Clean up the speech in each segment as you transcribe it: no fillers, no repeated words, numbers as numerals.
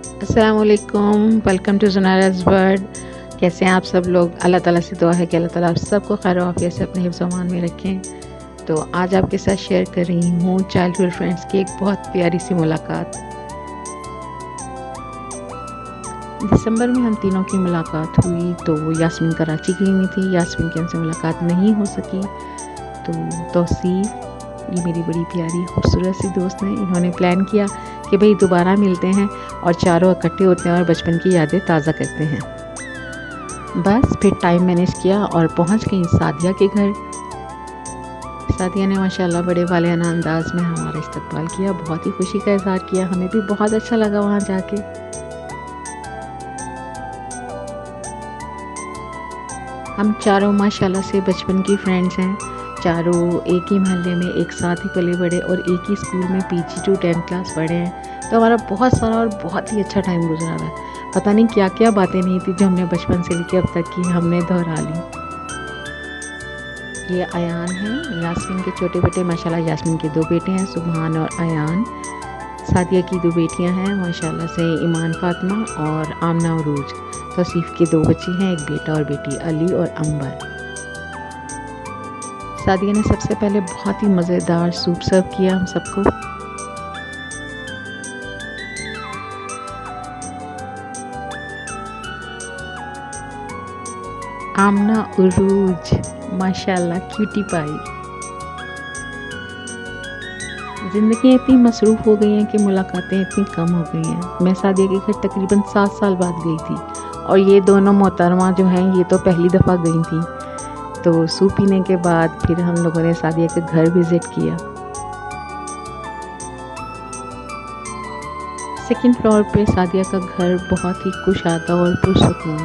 अस्सलाम वालेकुम, welcome to ज़ुनैराज़ world. कैसे हैं आप सब लोग? अल्लाह ताला से दुआ है कि अल्लाह ताला आप सबको खैर आफियत से अपने हिफ्ज़ अमान में रखें। तो आज आपके साथ शेयर कर रही हूँ चाइल्डहुड फ्रेंड्स की एक बहुत प्यारी सी मुलाकात। दिसंबर में हम तीनों की मुलाकात हुई तो यास्मीन कराची गई हुई थी। यास्मीन की हमसे मुलाकात नहीं हो सकी तो तौसीफ़, ये मेरी बड़ी प्यारी खूबसूरत सी दोस्त हैं, इन्होंने प्लान किया कि भाई दोबारा मिलते हैं और चारों इकट्ठे होते हैं और बचपन की यादें ताज़ा करते हैं। बस फिर टाइम मैनेज किया और पहुंच गई सादिया के घर। सादिया ने माशाल्लाह बड़े वालियाना अंदाज में हमारा इस्तकबाल किया, बहुत ही खुशी का इज़हार किया। हमें भी बहुत अच्छा लगा वहाँ जाके। हम चारों माशाल्लाह से बचपन की फ्रेंड्स हैं। चारों एक ही मोहल्ले में एक साथ ही पले बड़े और एक ही स्कूल में पीजी टू 10th क्लास पढ़े हैं। तो हमारा बहुत सारा और बहुत ही अच्छा टाइम गुजरा है। पता नहीं क्या क्या बातें नहीं थी जो हमने बचपन से लेकर अब तक की हमने दोहरा ली। ये अयान है, यास्मीन के छोटे बेटे। माशाल्लाह यास्मीन के 2 बेटे हैं, सुबहान और अयान। सादिया की 2 बेटियां हैं माशाल्लाह से, ईमान फातिमा और आमना उरूज। तौसीफ़ के 2 बच्चे हैं, एक बेटा और बेटी, अली और अंबर। सादिया ने सबसे पहले बहुत ही मज़ेदार सूप सर्व किया हम सबको। आमना उरूज माशाल्लाह क्यूटी पाई। ज़िंदगी इतनी मसरूफ़ हो गई हैं कि मुलाकातें इतनी कम हो गई हैं। मैं सादिया के घर तकरीबन 7 साल बाद गई थी और ये दोनों मोहतरमा जो हैं ये तो पहली दफ़ा गई थी। तो सूप पीने के बाद फिर हम लोगों ने सादिया के घर विज़िट किया। सेकंड फ्लोर पे सादिया का घर बहुत ही कुशादा और पुरसुकून,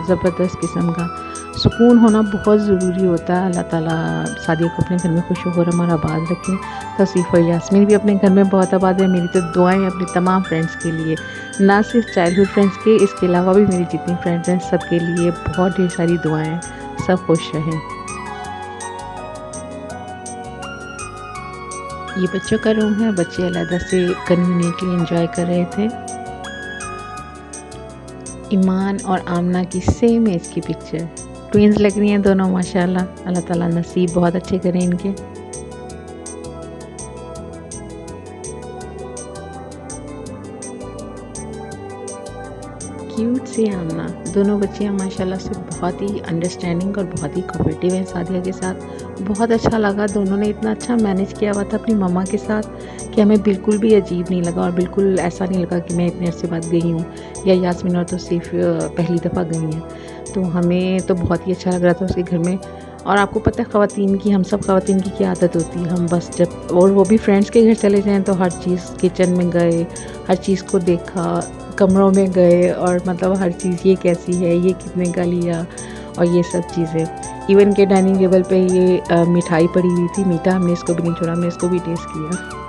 ज़बरदस्त किस्म का सुकून होना बहुत ज़रूरी होता है। अल्लाह ताला सादिया को अपने घर में खुश और हमारा आबाद रखें। तौसीफ़ और यास्मीन भी अपने घर में बहुत आबाद है। मेरी तो दुआएं अपनी तमाम फ्रेंड्स के लिए, ना सिर्फ चाइल्डहुड फ्रेंड्स के, इसके अलावा भी मेरी जितनी फ्रेंड्स हैं सबके लिए बहुत ढेर सारी दुआएं। सब खुश रहें। ये बच्चों का रूम है, बच्चे अलग से कन्वीनियंटली एंजॉय कर रहे थे। ईमान और आमना की सेम एज की पिक्चर, ट्विंस लग रही हैं दोनों माशाल्लाह। अल्लाह ताला नसीब बहुत अच्छे करें इनके। क्यूट सी आमना, दोनों बच्चियाँ माशाल्लाह से बहुत ही अंडरस्टैंडिंग और बहुत ही कोऑपरेटिव हैं सादिया के साथ। बहुत अच्छा लगा, दोनों ने इतना अच्छा मैनेज किया हुआ था अपनी मम्मा के साथ कि हमें बिल्कुल भी अजीब नहीं लगा और बिल्कुल ऐसा नहीं लगा कि मैं इतने अरसे बाद गई हूँ या यास्मीन और तौसीफ़ पहली दफ़ा गई हैं। तो हमें तो बहुत ही अच्छा लग रहा था उसके घर में। और आपको पता है ख़वातीन की, हम सब ख़वातीन की क्या आदत होती है, हम बस जब और वो भी फ्रेंड्स के घर चले जाएँ तो हर चीज़, किचन में गए, हर चीज़ को देखा, कमरों में गए और मतलब हर चीज़, ये कैसी है, ये कितने का लिया और ये सब चीज़ें। इवन के डाइनिंग टेबल पे ये मिठाई पड़ी हुई थी, मीठा, हमने इसको भी नहीं छोड़ा, हमने इसको भी टेस्ट किया।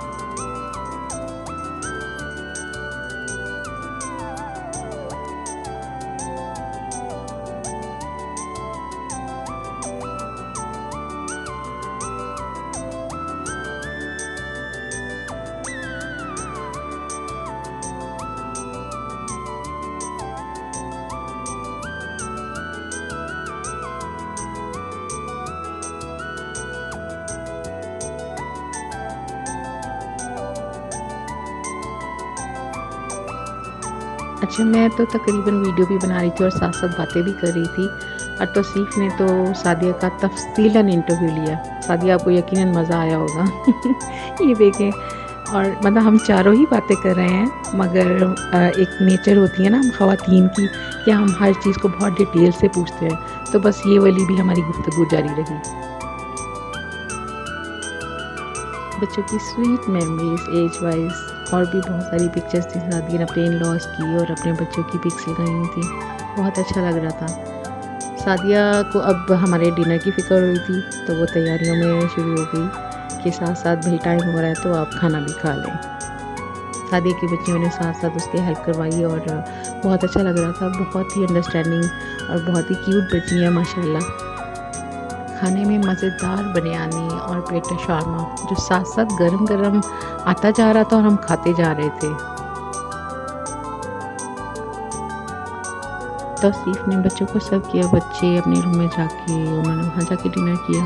अच्छा, मैं तो तकरीबन वीडियो भी बना रही थी और साथ साथ बातें भी कर रही थी और तौसीफ़ ने तो सादिया का तफसीलन इंटरव्यू लिया। सादिया, आपको यकीनन मज़ा आया होगा ये देखें। और मतलब हम चारों ही बातें कर रहे हैं, मगर एक नेचर होती है ना हम ख़वातीन की कि हम हर चीज़ को बहुत डिटेल से पूछते हैं, तो बस ये वाली भी हमारी गुफ्तगू जारी रही। बच्चों की स्वीट मेमोरीज एज वाइज और भी बहुत सारी पिक्चर्स थी। सादिया ने अपने इन लॉज की और अपने बच्चों की पिक्स लगाई थी, बहुत अच्छा लग रहा था। सादिया को अब हमारे डिनर की फ़िक्र हुई थी तो वो तैयारियों में शुरू हो गई कि साथ साथ भाई टाइम हो रहा है तो आप खाना भी खा लें। सादिया की बच्चियों ने साथ साथ उसकी हेल्प करवाई और बहुत अच्छा लग रहा था। बहुत ही अंडरस्टैंडिंग और बहुत ही क्यूट बच्ची हैं माशाल्लाह। खाने में मज़ेदार बिरयानी और पेटा शारमा जो साथ साथ गरम गरम आता जा रहा था और हम खाते जा रहे थे। तौसीफ़ ने बच्चों को सर्व किया। बच्चे अपने रूम में जाके उन्होंने वहाँ जाके डिनर किया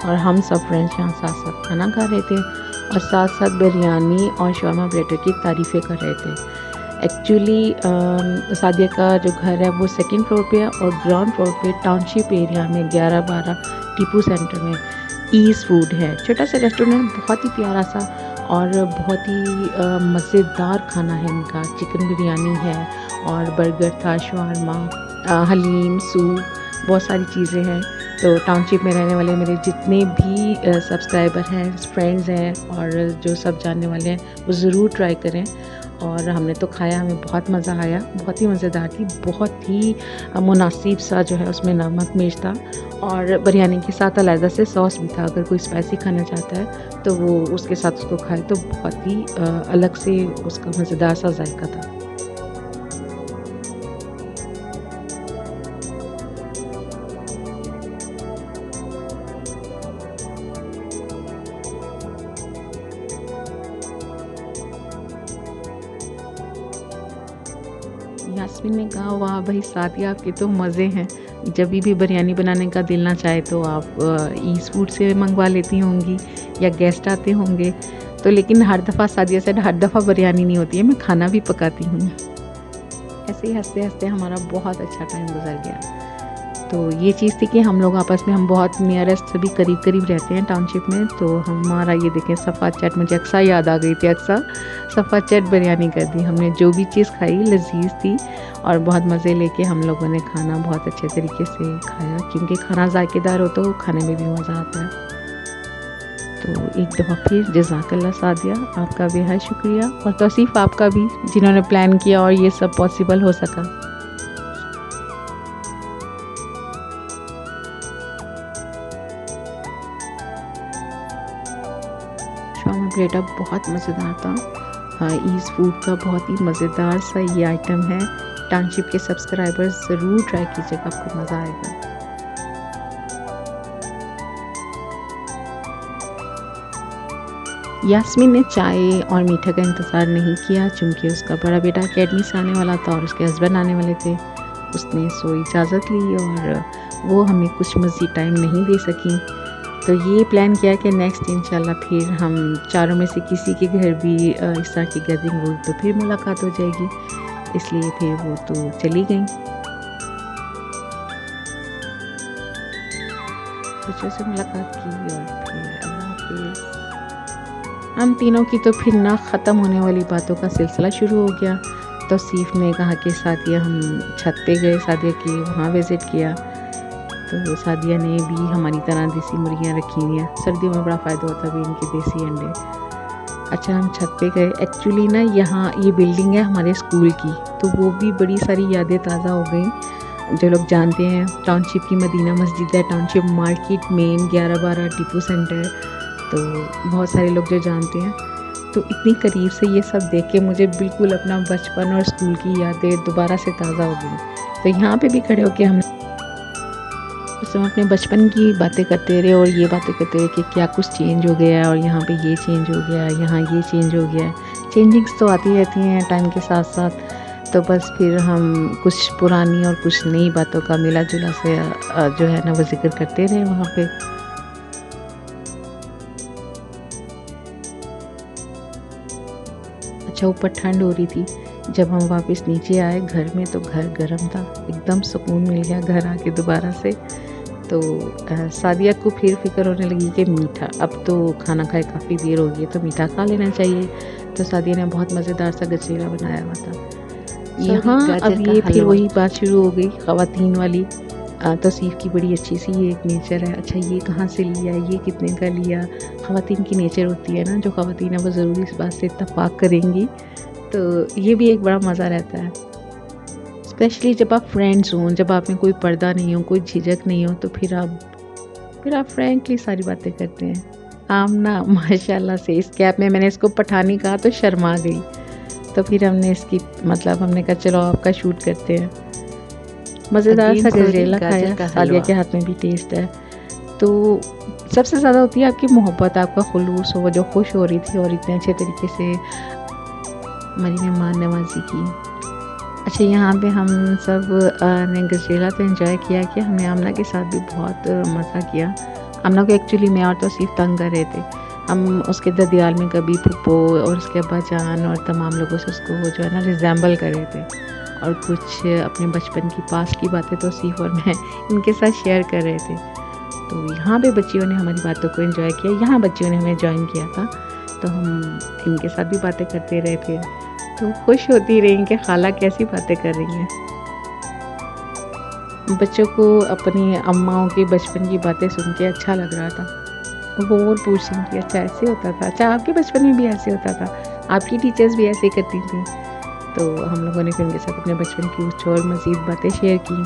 और हम सब फ्रेंड्स यहाँ साथ साथ खाना खा रहे थे और साथ साथ बिरयानी और शौरमा प्लेटर की तारीफ़ें कर रहे थे। एक्चुअली सादिया का जो घर है वो सेकंड फ्लोर पे है और ग्राउंड फ्लोर पे टाउनशिप एरिया में 11-12 टीपू सेंटर में ईज़ फूड है। छोटा सा रेस्टोरेंट, बहुत ही प्यारा सा और बहुत ही मज़ेदार खाना है इनका। चिकन बिरयानी है और बर्गर था, शवारमा, हलीम, सूप, बहुत सारी चीज़ें हैं। तो टाउनशिप में रहने वाले मेरे जितने भी सब्सक्राइबर हैं, फ्रेंड्स हैं और जो सब जानने वाले हैं वो ज़रूर ट्राई करें। और हमने तो खाया, हमें बहुत मज़ा आया, बहुत ही मज़ेदार थी, बहुत ही मुनासिब सा जो है उसमें नमक मिर्च था और बिरयानी के साथ अलग से सॉस भी था। अगर कोई स्पाइसी खाना चाहता है तो वो उसके साथ उसको खाए तो बहुत ही अलग से उसका मज़ेदार सा जायका था। यास्मीन ने कहा वाह भाई सादिया आपके तो मज़े हैं, जब भी बिरयानी बनाने का दिल ना चाहे तो आप ईज़ फूड से मंगवा लेती होंगी या गेस्ट आते होंगे। तो लेकिन हर दफ़ा सादिया से हर दफ़ा बिरयानी नहीं होती है, मैं खाना भी पकाती हूँ। ऐसे ही हंसते हंसते हमारा बहुत अच्छा टाइम गुजर गया। तो ये चीज़ थी कि हम लोग आपस में हम बहुत नियरेस्ट सभी करीब करीब रहते हैं टाउनशिप में। तो हमारा ये देखें सफ़ा चट, मुझे अक्सा याद आ गई थी, अक्सा सफ़ा चट बिरयानी कर दी हमने। जो भी चीज़ खाई लजीज थी और बहुत मज़े लेके हम लोगों ने खाना बहुत अच्छे तरीके से खाया, क्योंकि खाना जायकेदार हो तो खाने में भी मज़ा आता है। तो एक दफ़ा फिर जज़ाकल्लाह सादिया, आपका बेहद शुक्रिया और तौसीफ़ आपका भी, जिन्होंने प्लान किया और ये सब पॉसिबल हो सका। शौरमा प्लेटर बहुत मज़ेदार था। हाँ, ईज़ फूड का बहुत ही मज़ेदार सा ये आइटम है। टाउनशिप के सब्सक्राइबर्स ज़रूर ट्राई कीजिएगा, आपको मज़ा आएगा। यास्मीन ने चाय और मीठा का इंतज़ार नहीं किया, चूँकि उसका बड़ा बेटा अकेडमी से आने वाला था और उसके हस्बैंड आने वाले थे। उसने सो इजाज़त ली और वो हमें कुछ मज़ीद टाइम नहीं दे सकी। तो ये प्लान किया कि नेक्स्ट इंशाल्लाह फिर हम चारों में से किसी के घर भी इस तरह की गैदरिंग हुई तो फिर मुलाकात हो जाएगी, इसलिए फिर वो तो चली गई। बच्चों से मुलाकात की और फिर अल्लाह हाफिज़। हम तीनों की तो फिर ना ख़त्म होने वाली बातों का सिलसिला शुरू हो गया। तौसीफ़ ने कहा कि सादिया हम छत पे गए, सादिया की वहाँ विज़िट किया। तो सादिया ने भी हमारी तरह देसी मुर्गियाँ रखी हुई हैं, सर्दियों में बड़ा फ़ायदा होता है भी इनके देसी अंडे। अच्छा, हम छत पे गए। एक्चुअली ना यहाँ ये बिल्डिंग है हमारे स्कूल की, तो वो भी बड़ी सारी यादें ताज़ा हो गई। जो लोग जानते हैं टाउनशिप की मदीना मस्जिद है, township market main 11-12 Tipu centre, तो बहुत सारे लोग जो जानते हैं। तो इतनी करीब से ये सब देख के मुझे बिल्कुल अपना बचपन और स्कूल की यादें दोबारा से ताज़ा हो गई। तो यहाँ पे भी खड़े होके हम अपने बचपन की बातें करते रहे और ये बातें करते रहे कि क्या कुछ चेंज हो गया है और यहाँ पे ये चेंज हो गया है, यहाँ ये चेंज हो गया है। चेंजिंग्स तो आती रहती हैं टाइम के साथ साथ। तो बस फिर हम कुछ पुरानी और कुछ नई बातों का मिला जुला से जो है ना वो जिक्र करते रहे वहाँ पे। अच्छा, ऊपर ठंड हो रही थी। जब हम वापस नीचे आए घर में तो घर गर्म था, एकदम सुकून मिल गया घर आके दोबारा से। तो सादिया को फिर फिक्र होने लगी कि मीठा, अब तो खाना खाए काफ़ी देर हो गई तो मीठा खा लेना चाहिए। तो सादिया ने बहुत मज़ेदार सा गजरेला बनाया हुआ था। यहाँ अब ये फिर वही बात शुरू हो गई ख़वातीन वाली। तौसीफ़ की बड़ी अच्छी सी ये एक नेचर है। अच्छा, ये कहाँ से लिया, ये कितने का लिया। ख़वातीन की नेचर होती है ना, जो ख़वातीन है वो ज़रूर इस बात से इत्तफ़ाक़ करेंगी। तो ये भी एक बड़ा मज़ा रहता है, स्पेशली जब आप फ्रेंड्स हों, जब आप में कोई पर्दा नहीं हो, कोई झिझक नहीं हो, तो फिर आप फ्रैंकली सारी बातें करते हैं। आमना माशाल्लाह से इस कैब में मैंने इसको पठानी कहा तो शर्मा गई। तो फिर हमने इसकी हमने कहा चलो आपका शूट करते हैं। मज़ेदार सा गजरेला खाया, सादिया के हाथ में भी टेस्ट है। तो सबसे ज़्यादा होती है आपकी मोहब्बत, आपका खुलूस, वो जो खुश हो रही थी और इतने अच्छे तरीके से हमारी मेहमान नवाजी की। अच्छा, यहाँ पे हम सब ने गजरेला तो एंजॉय किया कि हमने आमना के साथ भी बहुत मज़ा किया। आमना को एक्चुअली मैं और तौसीफ़ तंग कर रहे थे। हम उसके ददियाल में कभी फूफो और उसके अब्बा जान और तमाम लोगों से उसको जो है ना रिज़ेम्बल कर रहे थे, और कुछ अपने बचपन की पास्ट की बातें तौसीफ़ और मैं इनके साथ शेयर कर रहे थे। तो यहाँ पे बच्चियों ने हमारी बातों को एंजॉय किया। यहाँ बच्चियों ने हमें जॉइन किया था, तो हम इनके साथ भी बातें करते रहे फिर। तो खुश होती रहीं कि खाला कैसी बातें कर रही हैं। बच्चों को अपनी अम्माओं की बचपन की बातें सुन के अच्छा लग रहा था। वो और पूछ रही थी, अच्छा ऐसे होता था, अच्छा आपके बचपन में भी ऐसे होता था, आपकी टीचर्स भी ऐसे करती थी। तो हम लोगों ने फिर उनके साथ अपने बचपन की कुछ और मज़ीद बातें शेयर की।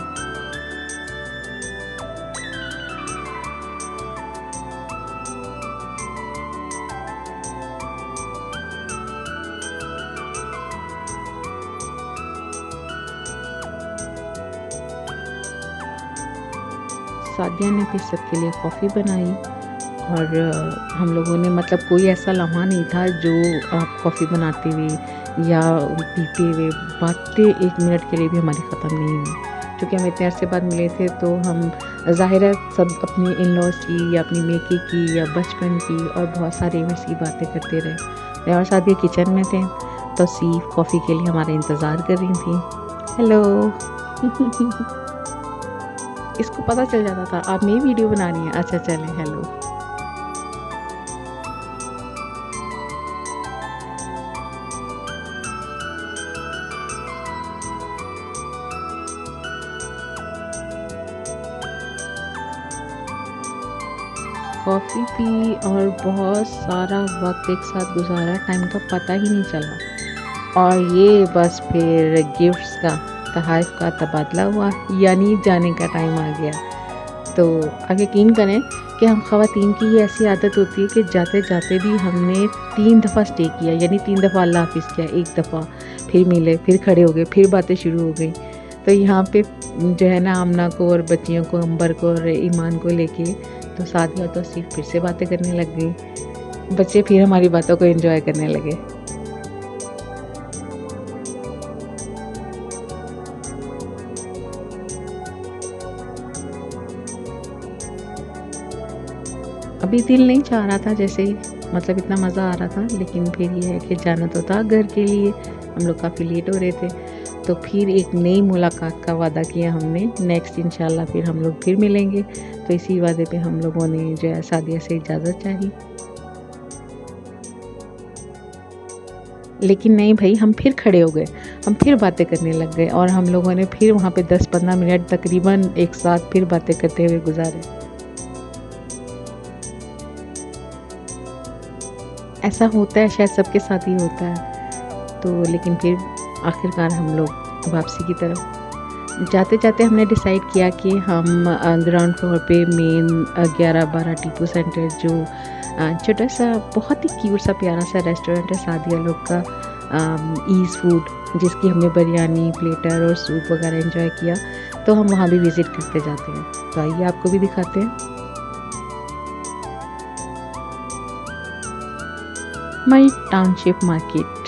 सादिया ने फिर सबके लिए कॉफ़ी बनाई, और हम लोगों ने मतलब कोई ऐसा लम्हा नहीं था जो कॉफ़ी बनाते हुए या पीते हुए बातें 1 मिनट के लिए भी हमारी ख़त्म नहीं हुई। क्योंकि हम इतने अरसे बाद मिले थे, तो हम ज़ाहिर है सब अपनी इन-लॉज़ की या अपनी मेके की या बचपन की और बहुत सारे इवेंट्स की बातें करते रहे। मैं और सादिया किचन में थे, तौसीफ़ कॉफ़ी के लिए हमारा इंतज़ार कर रही थी। हेलो इसको पता चल जाता था आप मेरी वीडियो बना रही हैं, अच्छा चलें हेलो। कॉफ़ी पी और बहुत सारा वक्त एक साथ गुजारा, टाइम का पता ही नहीं चला। और ये बस फिर गिफ्ट्स का, तोहफ़ का तबादला हुआ, यानी जाने का टाइम आ गया। तो आप यकीन करें कि हम ख़वातीन की ये ऐसी आदत होती है कि जाते जाते भी हमने 3 दफ़ा स्टे किया, यानी 3 दफ़ा अल्लाह हाफ़िज़ किया। एक दफ़ा फिर मिले, फिर खड़े हो गए, फिर बातें शुरू हो गई। तो यहाँ पे जो है ना आमना को और बच्चियों को, अंबर को और ईमान को लेके, तो सादिया तो सिर्फ फिर से बातें करने लग गई। बच्चे फिर हमारी बातों को एंजॉय करने लगे। अभी दिल नहीं चाह रहा था, जैसे मतलब इतना मज़ा आ रहा था, लेकिन फिर ये है कि जाना तो था घर के लिए। हम लोग काफ़ी लेट हो रहे थे, तो फिर एक नई मुलाकात का वादा किया हमने। नेक्स्ट इंशाल्लाह फिर हम लोग फिर मिलेंगे। तो इसी वादे पे हम लोगों ने जो है सादिया से इजाज़त चाही। लेकिन नहीं भई, हम फिर खड़े हो गए, हम फिर बातें करने लग गए, और हम लोगों ने फिर वहाँ पे 10-15 मिनट तकरीबन एक साथ फिर बातें करते हुए गुज़ारे। ऐसा होता है, शायद सबके साथ ही होता है। तो लेकिन फिर आखिरकार हम लोग वापसी की तरफ जाते-जाते हमने डिसाइड किया कि हम ग्राउंड फ्लोर पे मेन 11-12 टीपू सेंटर, जो छोटा सा बहुत ही क्यूट सा प्यारा सा रेस्टोरेंट है सादिया लोग का, ईज़ फूड, जिसकी हमने बिरयानी, प्लेटर और सूप वगैरह एंजॉय किया। तो हम वहाँ भी विज़िट करते जाते हैं। तो आइए आपको भी दिखाते हैं। मई टाउनशिप मार्केट।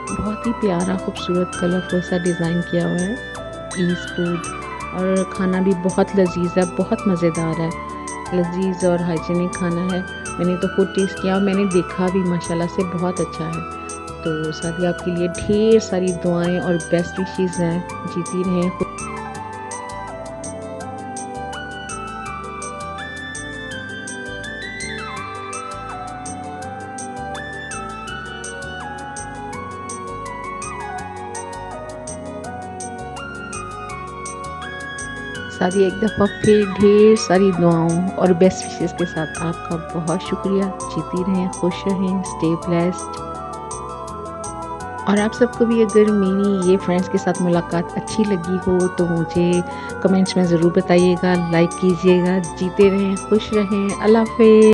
बहुत ही प्यारा, खूबसूरत, कलरफुल सा डिज़ाइन किया हुआ है ईज़ फूड, और खाना भी बहुत लजीज़ है, बहुत मज़ेदार है। लजीज़ और हाइजीनिक खाना है। मैंने तो खुद टेस्ट किया और मैंने देखा भी माशाल्लाह से बहुत अच्छा है। तो सादिया आपके लिए ढेर सारी दुआएं और बेस्ट विशेज़ हैं। जीती रहें। सादिया एक दफ़ा फिर ढेर सारी दुआओं और बेस्ट विशेज़ के साथ आपका बहुत शुक्रिया। जीती रहें, खुश रहें, स्टे ब्लेस्ड। और आप सबको भी अगर मेरी ये फ्रेंड्स के साथ मुलाकात अच्छी लगी हो तो मुझे कमेंट्स में ज़रूर बताइएगा, लाइक कीजिएगा। जीते रहें, खुश रहें। अल्लाह हाफ़िज़।